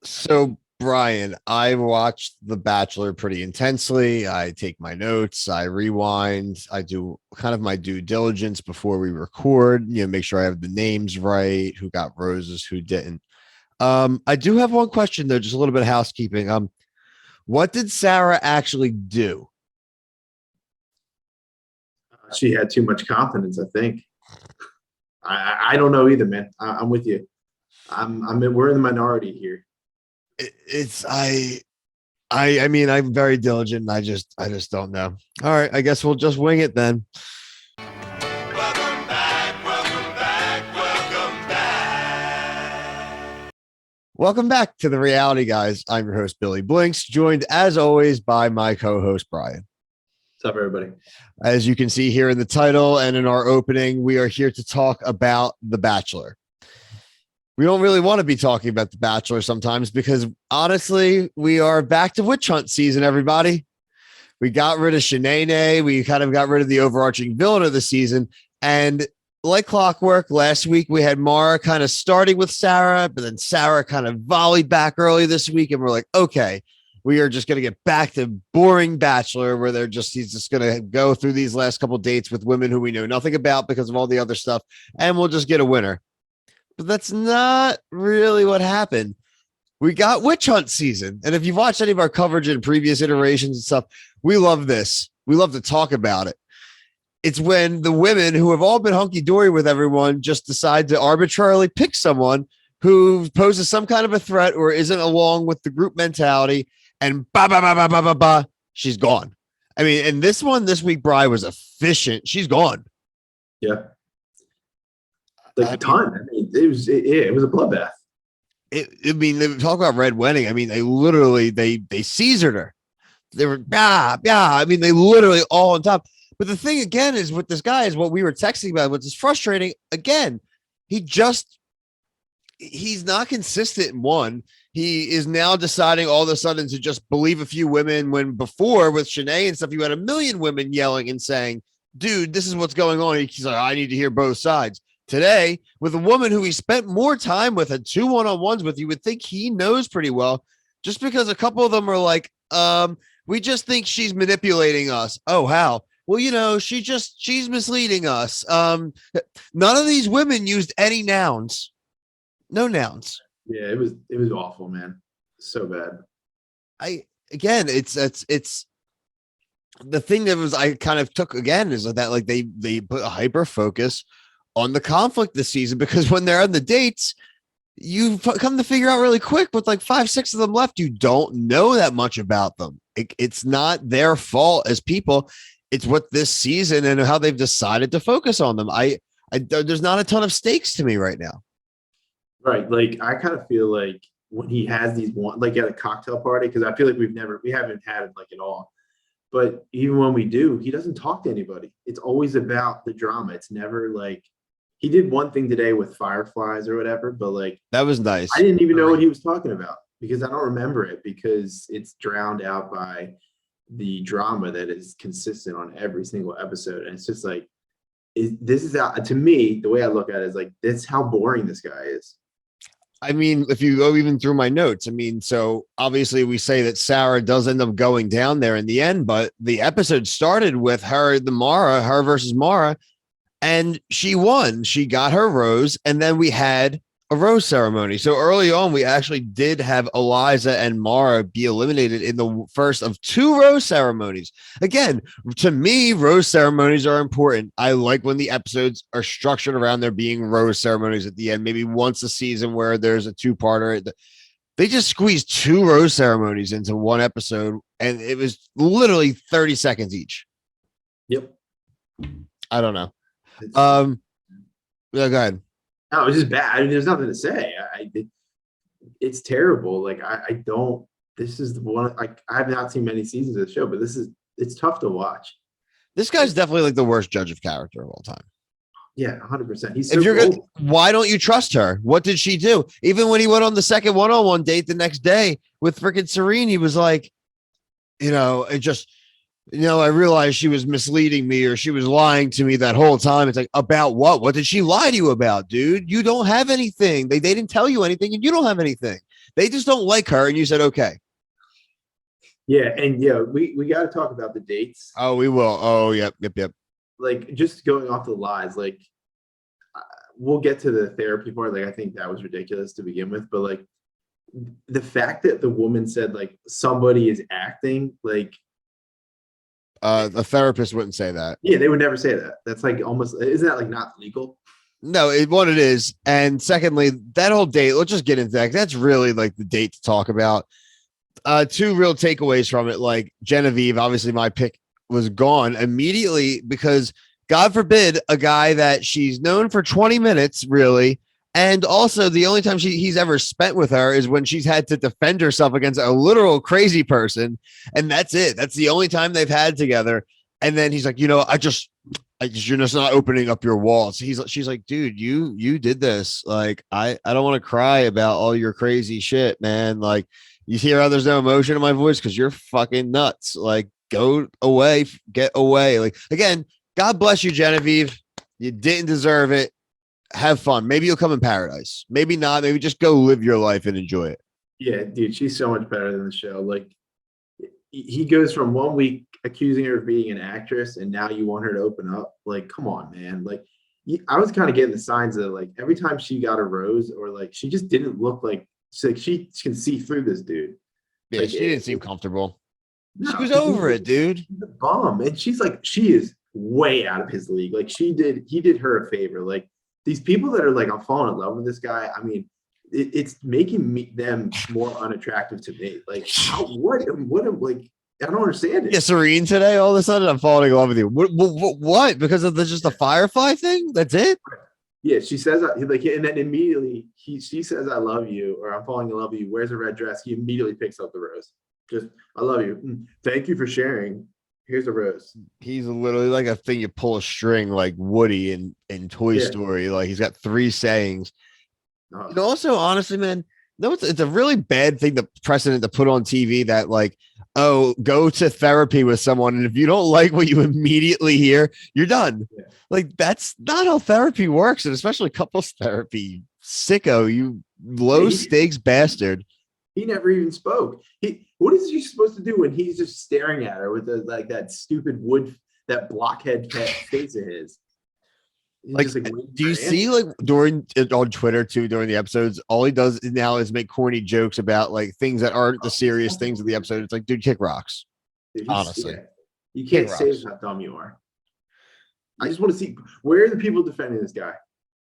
So, Brian, I watched The Bachelor pretty intensely. I take my notes, I rewind, I do kind of my due diligence before we record, make sure I have the names right, who got roses, who didn't. I do have one question though, just a little bit of housekeeping. What did Sarah actually do? She had too much confidence, I think. I don't know either, man. I'm with you. We're in the minority here. It's I mean, I'm very diligent and I just don't know. All right, I guess we'll just wing it then. Welcome back, welcome back, welcome back. Welcome back to the Reality Guys. I'm your host, Billy Blinks, joined as always by my co-host, Brian. What's up, everybody? As you can see here in the title and in our opening, we are here to talk about The Bachelor. We don't really want to be talking about The Bachelor sometimes because honestly, we are back to witch hunt season, everybody. We got rid of Shanae. We kind of got rid of the overarching villain of the season. And like clockwork, last week we had Mara kind of starting with Sarah, but then Sarah kind of volleyed back early this week. And we're like, okay, we are just going to get back to boring Bachelor where he's just going to go through these last couple dates with women who we know nothing about because of all the other stuff. And we'll just get a winner. But that's not really what happened. We got witch hunt season. And if you've watched any of our coverage in previous iterations and stuff, we love this. We love to talk about it. It's when the women who have all been hunky-dory with everyone just decide to arbitrarily pick someone who poses some kind of a threat or isn't along with the group mentality, and she's gone. I mean, and this week, Bri was efficient. She's gone. Yeah. Like a ton. I mean, it was a bloodbath. They talk about red wedding. I mean, they literally they Caesared her. They were I mean, they literally all on top. But the thing again is with this guy is what we were texting about, which is frustrating. Again, he's not consistent in one. He is now deciding all of a sudden to just believe a few women when before with Shanae and stuff, you had a million women yelling and saying, dude, this is what's going on. He's like, I need to hear both sides. Today, with a woman who he spent more time with, had 2 one-on-ones with, you would think he knows pretty well, just because a couple of them are like, we just think she's manipulating us. Oh, how? Well, she's misleading us. None of these women used any nouns. No nouns. Yeah, it was awful, man. So bad. It's the thing that was I kind of took again is that like they put a hyper focus on the conflict this season because when they're on the dates, you come to figure out really quick with like 5-6 of them left, you don't know that much about them. It's not their fault as people. It's what this season and how they've decided to focus on them. There's not a ton of stakes to me right now. Right. Like I kind of feel like when he has these one, like at a cocktail party, because I feel like we haven't had it like at all. But even when we do, he doesn't talk to anybody. It's always about the drama. It's never like he did one thing today with fireflies or whatever, but like that was nice. I didn't even know what he was talking about because I don't remember it because it's drowned out by the drama that is consistent on every single episode. And it's just like, this is how, to me, the way I look at it is like, that's how boring this guy is. I mean, if you go even through my notes, I mean, so obviously we say that Sarah does end up going down there in the end, but the episode started with her versus Mara, and she won. She got her rose, and then we had a rose ceremony. So early on, we actually did have Eliza and Mara be eliminated in the first of 2 rose ceremonies. Again, to me, rose ceremonies are important. I like when the episodes are structured around there being rose ceremonies at the end, maybe once a season where there's a 2-parter. They just squeezed 2 rose ceremonies into one episode, and it was literally 30 seconds each. Yep. I don't know. Yeah, go ahead. No, it's just bad. I mean, there's nothing to say. It's terrible. Like this is the one, like I have not seen many seasons of the show, but it's tough to watch. This guy's definitely like the worst judge of character of all time. Yeah, 100%. He's so good. Why don't you trust her? What did she do? Even when he went on the second one-on-one date the next day with freaking Serene, he was like, it just, I realized she was misleading me or she was lying to me that whole time. It's like, about what? What did she lie to you about, dude? You don't have anything. They didn't tell you anything and you don't have anything. They just don't like her. And you said, okay. Yeah, and yeah, we got to talk about the dates. Oh, we will. Oh, yep. Like just going off the lies, like we'll get to the therapy part. Like I think that was ridiculous to begin with, but like the fact that the woman said like somebody is acting, like The therapist wouldn't say that. yeah, they would never say that. That's like almost, isn't that like not legal? No, what it is. And secondly, that whole date, let's just get into that. That's really like the date to talk about. Two real takeaways from it. Like Genevieve, obviously my pick was gone immediately because God forbid a guy that she's known for 20 minutes, really. And also the only time he's ever spent with her is when she's had to defend herself against a literal crazy person. And that's it. That's the only time they've had together. And then he's like, you're just not opening up your walls. She's like, dude, you did this. Like, I don't want to cry about all your crazy shit, man. Like, you hear how there's no emotion in my voice because you're fucking nuts. Like, go away, get away. Like, again, God bless you, Genevieve. You didn't deserve it. Have fun. Maybe you'll come in paradise. Maybe not. Maybe just go live your life and enjoy it. Yeah, dude, she's so much better than the show. Like he goes from 1 week accusing her of being an actress, and now you want her to open up. Like, come on, man. Like, I was kind of getting the signs that like every time she got a rose, or like she just didn't look like she can see through this dude. Yeah, like, she didn't seem comfortable. No, she was over it, dude. She's a bum, and she's like, she is way out of his league. Like he did her a favor. Like these people that are like, I'm falling in love with this guy. I mean, it's making them more unattractive to me. Like, what, like, I don't understand it. Yeah, Serene today, all of a sudden, I'm falling in love with you. What? Because of just the Firefly thing? That's it? Yeah, she says, like, and then immediately she says, I love you, or I'm falling in love with you. Wears a red dress. He immediately picks up the rose. Just, I love you. Thank you for sharing. Here's a rose. He's literally like a thing you pull a string, like Woody in Toy Story. Like he's got 3 sayings. And also, honestly, man, no, it's a really bad thing, the precedent to put on TV that like, oh, go to therapy with someone, and if you don't like what you immediately hear, you're done. Yeah. Like that's not how therapy works, and especially couples therapy. Sicko, you low stakes bastard. He never even spoke. What is he supposed to do when he's just staring at her with like that stupid that blockhead face of his? Like, do you see like during on Twitter too during the episodes, all he does now is make corny jokes about like things that aren't the serious things of the episode. It's like, dude, kick rocks. Dude, honestly, you can't say how dumb you are. I just want to see, where are the people defending this guy?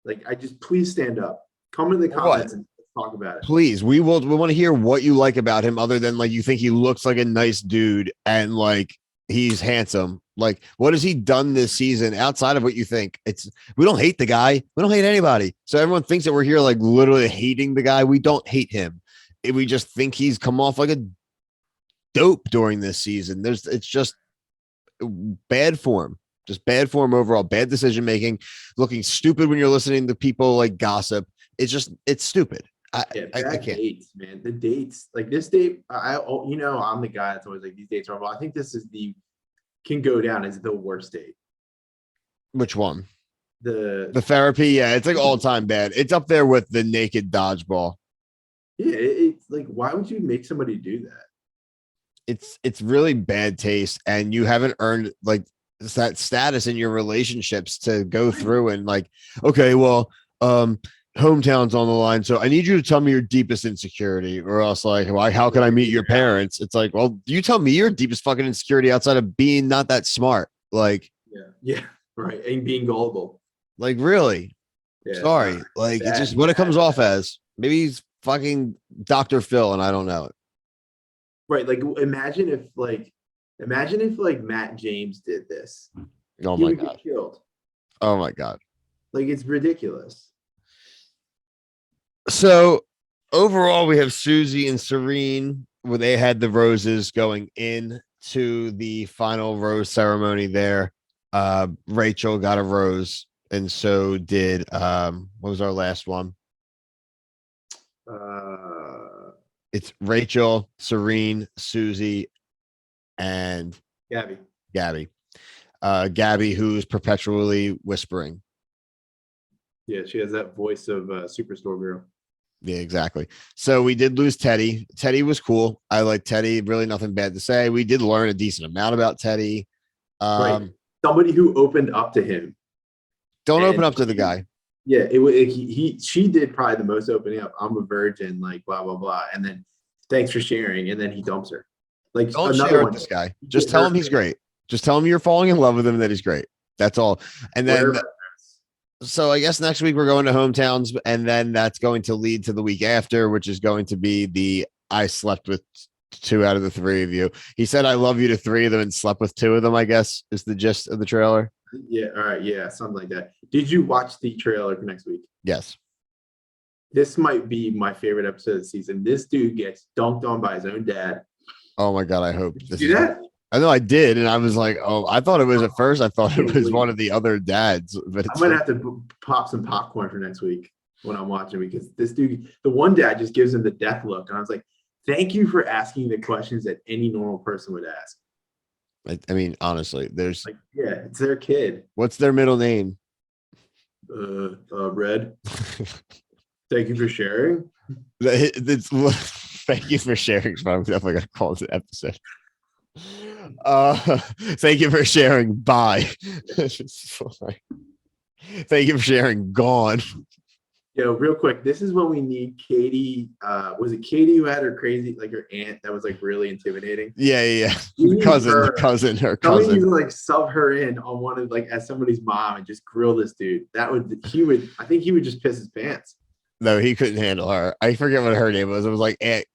Like, please stand up. Come in the comments and talk about it. Please, we want to hear what you like about him, other than like you think he looks like a nice dude and like he's handsome. Like, what has he done this season outside of what you think? We don't hate the guy. We don't hate anybody. So everyone thinks that we're here like literally hating the guy. We don't hate him. We just think he's come off like a dope during this season. It's just bad form. Just bad form overall. Bad decision making. Looking stupid when you're listening to people like gossip. It's stupid. I can't. Dates, man. The dates, like this date, I'm the guy that's always like, these dates are wrong. I think this is can go down as the worst date. Which one? The therapy. Yeah, it's like all time bad. It's up there with the naked dodgeball. Yeah, it's like, why would you make somebody do that? It's really bad taste, and you haven't earned like that status in your relationships to go through and like, okay, well, hometown's on the line, so I need you to tell me your deepest insecurity, or else like, why? How can I meet your parents? It's like, well, you tell me your deepest fucking insecurity outside of being not that smart. Like, yeah, right, and being gullible. Like, really? Yeah, sorry, like it's just what it comes off as. Maybe he's fucking Dr. Phil, and I don't know it. Right, like imagine if Matt James did this. Oh my god! Killed. Oh my god! Like, it's ridiculous. So overall, we have Susie and Serene, where they had the roses going into the final rose ceremony there. Rachel got a rose, and so did what was our last one? It's Rachel, Serene, Susie, and Gabby. Gabby. Gabby, who's perpetually whispering. Yeah, she has that voice of Superstore girl. Yeah, exactly. So we did lose Teddy. Teddy was cool. I like Teddy. Really nothing bad to say. We did learn a decent amount about Teddy. Right. Somebody who opened up to him. Don't open up to the guy. Yeah, she did probably the most opening up. I'm a virgin, like blah blah blah, and then thanks for sharing, and then he dumps her. Like Don't another share one. with this guy. Just tell him he's great. Just tell him you're falling in love with him, that he's great. That's all. And then, so I guess next week we're going to hometowns, and then that's going to lead to the week after, which is going to be the I slept with 2 out of the 3 of you. He said I love you to 3 of them and slept with 2 of them, I guess, is the gist of the trailer. Yeah, all right, yeah, something like that. Did you watch the trailer for next week? Yes. This might be my favorite episode of the season. This dude gets dunked on by his own dad. Oh my god, I hope this do that. I know I did, and I was like, oh, I thought it was at first. I thought it was one of the other dads, but I'm gonna have to pop some popcorn for next week when I'm watching, because this dude, the one dad, just gives him the death look, and I was like, thank you for asking the questions that any normal person would ask. I mean, honestly, there's like, yeah, it's their kid. What's their middle name? Red. Thank you for sharing. Thank you for sharing. I'm definitely gonna call it an episode. Thank you for sharing. Bye. Thank you for sharing. Gone. Yo, real quick, this is when we need Katie. Was it Katie who had her crazy, like her aunt that was like really intimidating? Yeah. Her cousin. Like sub her in on one of, like, as somebody's mom and just grill this dude. I think he would just piss his pants. No, he couldn't handle her. I forget what her name was. It was like Aunt.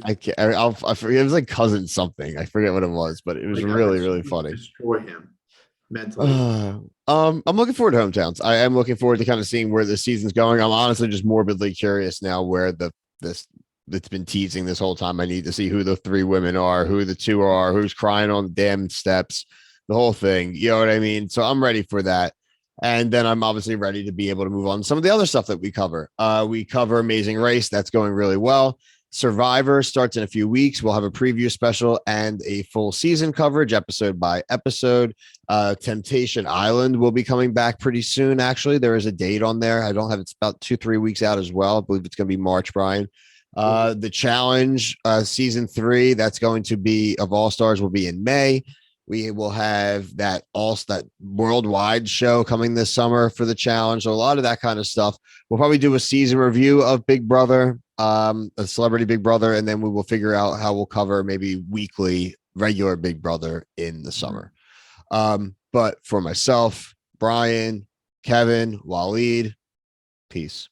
I can't. I forget. It was like cousin something. I forget what it was, but it was like, really funny. Destroy him mentally. I'm looking forward to hometowns. I am looking forward to kind of seeing where the season's going. I'm honestly just morbidly curious now where this that's been teasing this whole time. I need to see who the 3 women are, who the 2 are, who's crying on the damn steps, the whole thing. You know what I mean? So I'm ready for that. And then I'm obviously ready to be able to move on to some of the other stuff that we cover. We cover Amazing Race. That's going really well. Survivor starts in a few weeks. We'll have a preview special and a full season coverage, episode by episode. Temptation Island will be coming back pretty soon. Actually, there is a date on there. I don't have it's about 2-3 weeks out as well. I believe it's going to be March, Brian. The challenge, season 3, that's going to be of All Stars, will be in May. We will have that worldwide show coming this summer for the challenge. So a lot of that kind of stuff. We'll probably do a season review of Big Brother, a Celebrity Big Brother, and then we will figure out how we'll cover maybe weekly regular Big Brother in the summer. But for myself, Brian, Kevin, Waleed, peace.